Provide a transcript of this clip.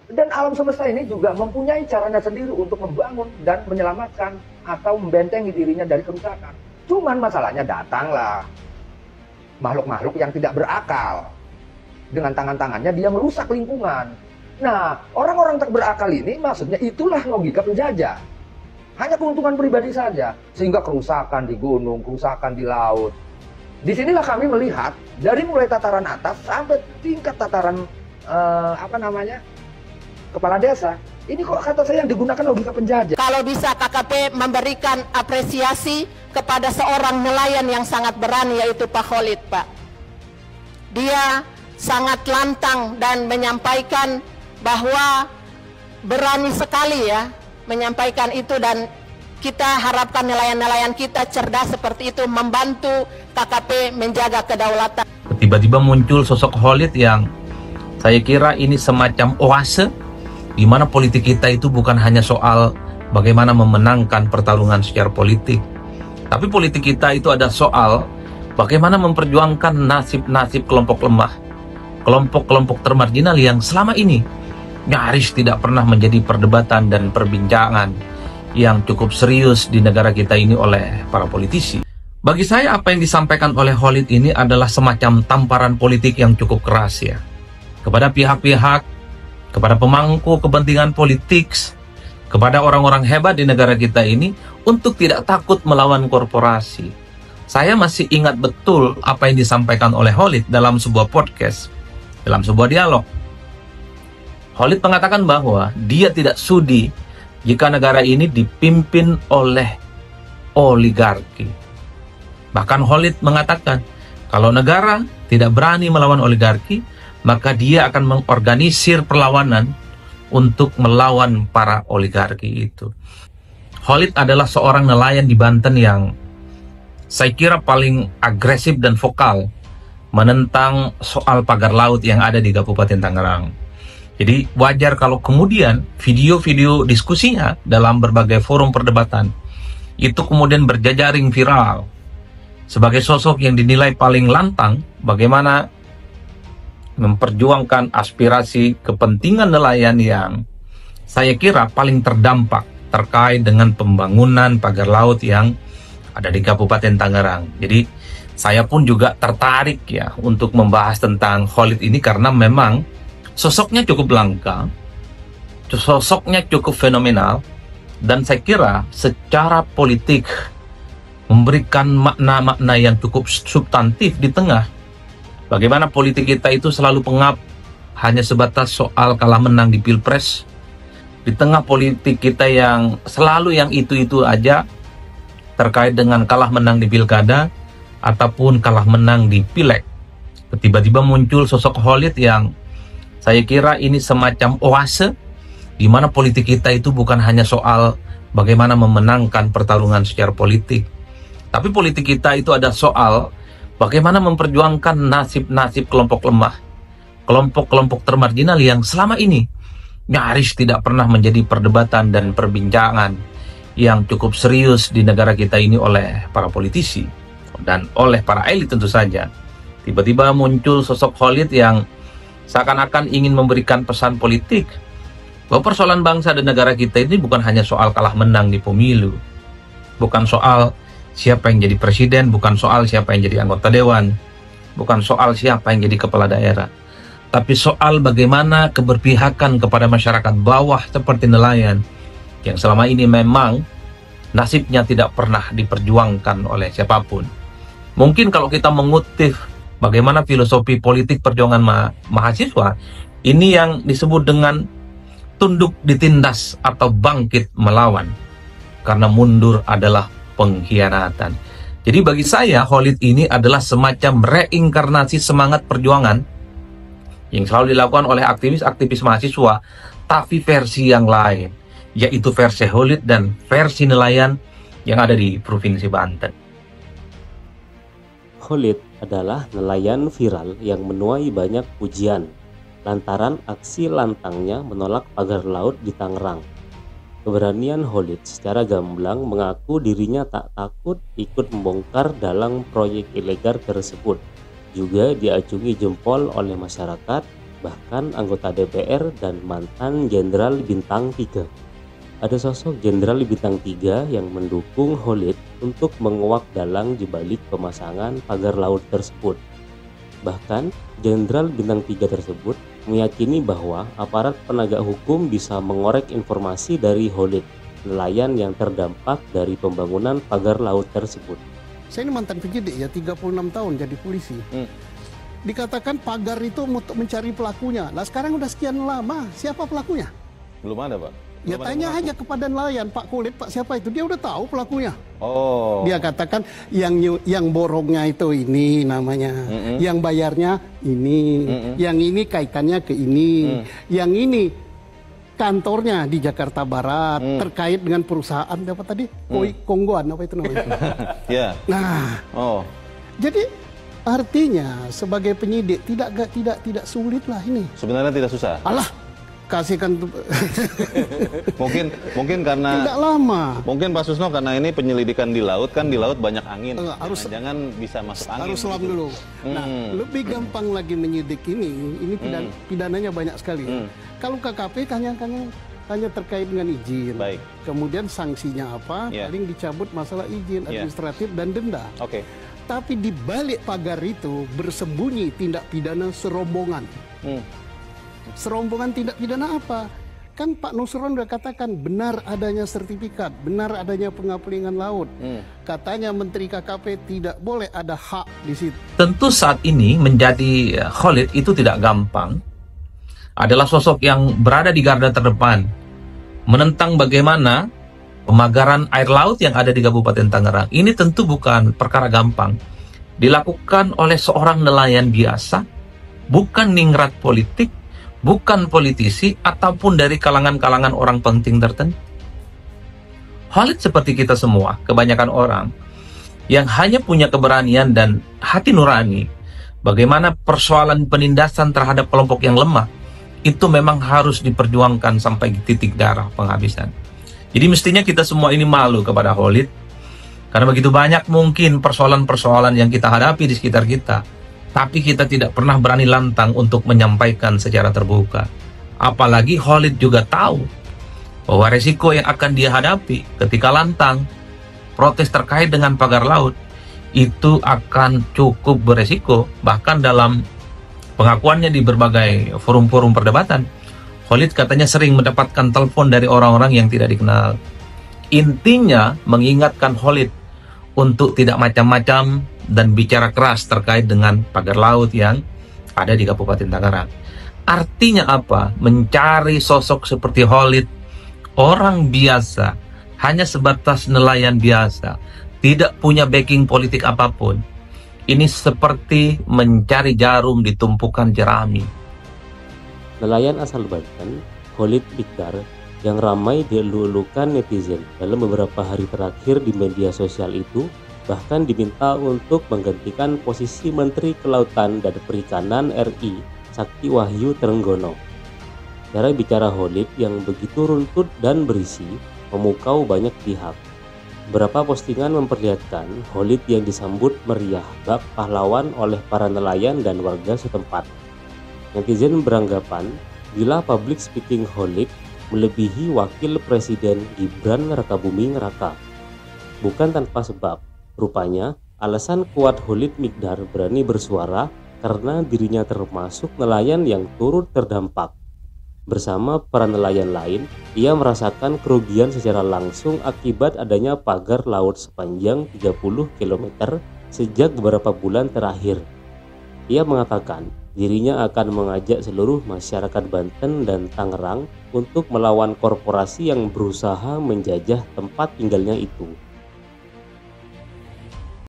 Dan alam semesta ini juga mempunyai caranya sendiri untuk membangun dan menyelamatkan atau membentengi dirinya dari kerusakan. Cuman masalahnya datanglah makhluk-makhluk yang tidak berakal. Dengan tangan-tangannya dia merusak lingkungan. Nah, orang-orang tak berakal ini maksudnya itulah logika penjajah. Hanya keuntungan pribadi saja. Sehingga kerusakan di gunung, kerusakan di laut. Disinilah kami melihat dari mulai tataran atas sampai tingkat tataran kepala desa. Ini kok kata saya yang digunakan logika penjajah. Kalau bisa KKP memberikan apresiasi kepada seorang nelayan yang sangat berani, yaitu Pak Khalid, Pak. Dia sangat lantang dan menyampaikan bahwa berani sekali ya menyampaikan itu, dan kita harapkan nelayan-nelayan kita cerdas seperti itu membantu KKP menjaga kedaulatan. Tiba-tiba muncul sosok Khalid yang saya kira ini semacam oase di mana politik kita itu bukan hanya soal bagaimana memenangkan pertarungan secara politik, tapi politik kita itu ada soal bagaimana memperjuangkan nasib-nasib kelompok lemah, kelompok-kelompok termarginal yang selama ini nyaris tidak pernah menjadi perdebatan dan perbincangan yang cukup serius di negara kita ini oleh para politisi. Bagi saya apa yang disampaikan oleh Khalid ini adalah semacam tamparan politik yang cukup keras ya, kepada pihak-pihak, kepada pemangku kepentingan politik, kepada orang-orang hebat di negara kita ini untuk tidak takut melawan korporasi. Saya masih ingat betul apa yang disampaikan oleh Khalid dalam sebuah podcast, dalam sebuah dialog. Khalid mengatakan bahwa dia tidak sudi jika negara ini dipimpin oleh oligarki. Bahkan Khalid mengatakan, kalau negara tidak berani melawan oligarki, maka dia akan mengorganisir perlawanan untuk melawan para oligarki itu. Khalid adalah seorang nelayan di Banten yang saya kira paling agresif dan vokal menentang soal pagar laut yang ada di Kabupaten Tangerang. Jadi wajar kalau kemudian video-video diskusinya dalam berbagai forum perdebatan itu kemudian berjejaring viral sebagai sosok yang dinilai paling lantang bagaimana memperjuangkan aspirasi kepentingan nelayan yang saya kira paling terdampak terkait dengan pembangunan pagar laut yang ada di Kabupaten Tangerang. Jadi saya pun juga tertarik ya untuk membahas tentang Khalid ini karena memang sosoknya cukup langka, sosoknya cukup fenomenal, dan saya kira secara politik memberikan makna-makna yang cukup substantif di tengah bagaimana politik kita itu selalu pengap hanya sebatas soal kalah menang di Pilpres. Di tengah politik kita yang selalu yang itu-itu aja terkait dengan kalah menang di Pilkada ataupun kalah menang di Pileg. Tiba-tiba muncul sosok Khalid yang saya kira ini semacam oase di mana politik kita itu bukan hanya soal bagaimana memenangkan pertarungan secara politik, tapi politik kita itu ada soal bagaimana memperjuangkan nasib-nasib kelompok lemah, kelompok-kelompok termarginal yang selama ini nyaris tidak pernah menjadi perdebatan dan perbincangan yang cukup serius di negara kita ini oleh para politisi dan oleh para elit tentu saja. Tiba-tiba muncul sosok Khalid yang seakan-akan ingin memberikan pesan politik bahwa persoalan bangsa dan negara kita ini bukan hanya soal kalah menang di pemilu, bukan soal siapa yang jadi presiden, bukan soal siapa yang jadi anggota dewan, bukan soal siapa yang jadi kepala daerah, tapi soal bagaimana keberpihakan kepada masyarakat bawah seperti nelayan yang selama ini memang nasibnya tidak pernah diperjuangkan oleh siapapun. Mungkin kalau kita mengutip bagaimana filosofi politik perjuangan mahasiswa, ini yang disebut dengan tunduk ditindas atau bangkit melawan, karena mundur adalah pengkhianatan. Jadi bagi saya Khalid ini adalah semacam reinkarnasi semangat perjuangan yang selalu dilakukan oleh aktivis-aktivis mahasiswa, tapi versi yang lain, yaitu versi Khalid dan versi nelayan yang ada di Provinsi Banten. Khalid adalah nelayan viral yang menuai banyak pujian lantaran aksi lantangnya menolak pagar laut di Tangerang. Keberanian Khalid secara gamblang mengaku dirinya tak takut ikut membongkar dalam proyek ilegal tersebut. Juga diacungi jempol oleh masyarakat bahkan anggota DPR dan mantan Jenderal Bintang 3. Ada sosok Jenderal Bintang 3 yang mendukung Khalid untuk menguak dalang di balik pemasangan pagar laut tersebut. Bahkan Jenderal Bintang 3 tersebut meyakini bahwa aparat penegak hukum bisa mengorek informasi dari Khalid, nelayan yang terdampak dari pembangunan pagar laut tersebut. Saya ini mantan penyidik ya, 36 tahun jadi polisi. Dikatakan pagar itu untuk mencari pelakunya. Nah sekarang udah sekian lama, siapa pelakunya? Belum ada, Pak. Ya Belum ada tanya pelaku. aja kepada nelayan, Pak Khalid, Pak siapa itu? Dia udah tahu pelakunya. Oh. Dia katakan yang borongnya itu ini namanya, yang bayarnya ini, yang ini kaitannya ke ini, yang ini kantornya di Jakarta Barat terkait dengan perusahaan apa tadi? Konggoan apa itu namanya? Ya. Nah, jadi artinya sebagai penyidik tidak sulit lah ini. Sebenarnya tidak susah. Alah, kasihkan Mungkin karena tidak lama. Mungkin Pak Susno karena ini penyelidikan di laut, kan di laut banyak angin. Jangan bisa masuk angin. Harus selam dulu. Nah, lebih gampang lagi menyidik ini pidananya banyak sekali. Kalau KKP hanya terkait dengan izin. Baik. Kemudian sanksinya apa? Paling dicabut masalah izin administratif dan denda. Oke. Tapi di balik pagar itu bersembunyi tindak pidana serombongan. Serombongan tindak pidana apa? Kan Pak Nusron sudah katakan benar adanya sertifikat, benar adanya pengapelingan laut. Katanya Menteri KKP tidak boleh ada hak di situ. Tentu saat ini menjadi Khalid itu tidak gampang. Adalah sosok yang berada di garda terdepan, menentang bagaimana pemagaran air laut yang ada di Kabupaten Tangerang. Ini tentu bukan perkara gampang. Dilakukan oleh seorang nelayan biasa, bukan ningrat politik, bukan politisi, ataupun dari kalangan-kalangan orang penting tertentu. Khalid seperti kita semua, kebanyakan orang, yang hanya punya keberanian dan hati nurani, bagaimana persoalan penindasan terhadap kelompok yang lemah, itu memang harus diperjuangkan sampai titik darah penghabisan. Jadi mestinya kita semua ini malu kepada Khalid, karena begitu banyak mungkin persoalan-persoalan yang kita hadapi di sekitar kita, tapi kita tidak pernah berani lantang untuk menyampaikan secara terbuka. Apalagi Khalid juga tahu bahwa resiko yang akan dia hadapi ketika lantang protes terkait dengan pagar laut itu akan cukup beresiko. Bahkan dalam pengakuannya di berbagai forum-forum perdebatan, Khalid katanya sering mendapatkan telepon dari orang-orang yang tidak dikenal. Intinya mengingatkan Khalid untuk tidak macam-macam dan bicara keras terkait dengan pagar laut yang ada di Kabupaten Tangerang. Artinya apa? Mencari sosok seperti Khalid, orang biasa, hanya sebatas nelayan biasa, tidak punya backing politik apapun. Ini seperti mencari jarum di tumpukan jerami. Nelayan asal Banten, Khalid Mikdar, yang ramai dielulukan netizen dalam beberapa hari terakhir di media sosial itu, bahkan diminta untuk menggantikan posisi Menteri Kelautan dan Perikanan RI, Sakti Wahyu Trenggono. Cara bicara Khalid yang begitu runtut dan berisi memukau banyak pihak. Beberapa postingan memperlihatkan Khalid yang disambut meriah bak pahlawan oleh para nelayan dan warga setempat. Netizen beranggapan bila public speaking Khalid melebihi Wakil Presiden Gibran Rakabuming Raka. Bukan tanpa sebab, rupanya alasan kuat Khalid Mikdar berani bersuara karena dirinya termasuk nelayan yang turut terdampak. Bersama para nelayan lain, ia merasakan kerugian secara langsung akibat adanya pagar laut sepanjang 30 km sejak beberapa bulan terakhir. Ia mengatakan dirinya akan mengajak seluruh masyarakat Banten dan Tangerang untuk melawan korporasi yang berusaha menjajah tempat tinggalnya itu.